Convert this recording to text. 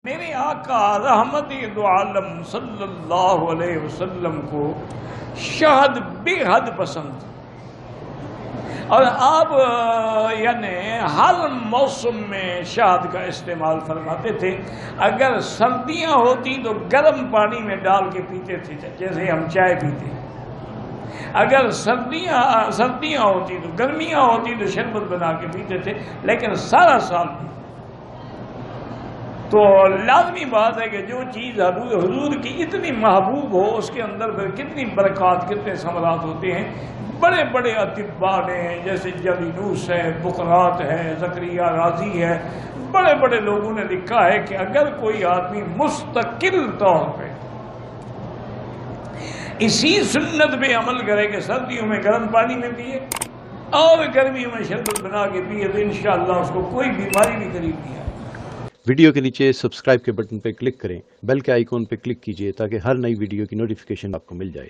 میرے آقا رحمت دو عالم صلی اللہ علیہ وسلم کو شہد بے حد پسند تھی، اور آپ یعنی ہر موسم میں شہد کا استعمال فرماتے تھے۔ اگر سردیاں ہوتی تو گرم پانی میں ڈال کے پیتے تھے، جیسے ہم چائے پیتے ہیں۔ اگر سردیاں ہوتی تو گرمیاں ہوتی تو شربت بنا کے پیتے تھے، لیکن سارا سال پیتے۔ تو لازمی بات ہے کہ جو چیز حضور کی اتنی محبوب ہو، اس کے اندر پھر کتنی برکات، کتنے ثمرات ہوتے ہیں۔ بڑے بڑے اطباء نے، جیسے جالینوس ہے، بقرات ہے، زکریا رازی ہے، بڑے بڑے لوگوں نے لکھا ہے کہ اگر کوئی آدمی مستقل طور پہ اسی سنت پہ عمل کرے کہ سردیوں میں گرم پانی میں پیے اور گرمیوں میں شربت بنا کے پیے، تو انشاءاللہ اس کو کوئی بیماری بھی قریب نہیں آئے۔ ویڈیو کے نیچے سبسکرائب کے بٹن پہ کلک کریں، بیل کے آئیکن پہ کلک کیجئے تاکہ ہر نئی ویڈیو کی نوٹیفیکیشن آپ کو مل جائے۔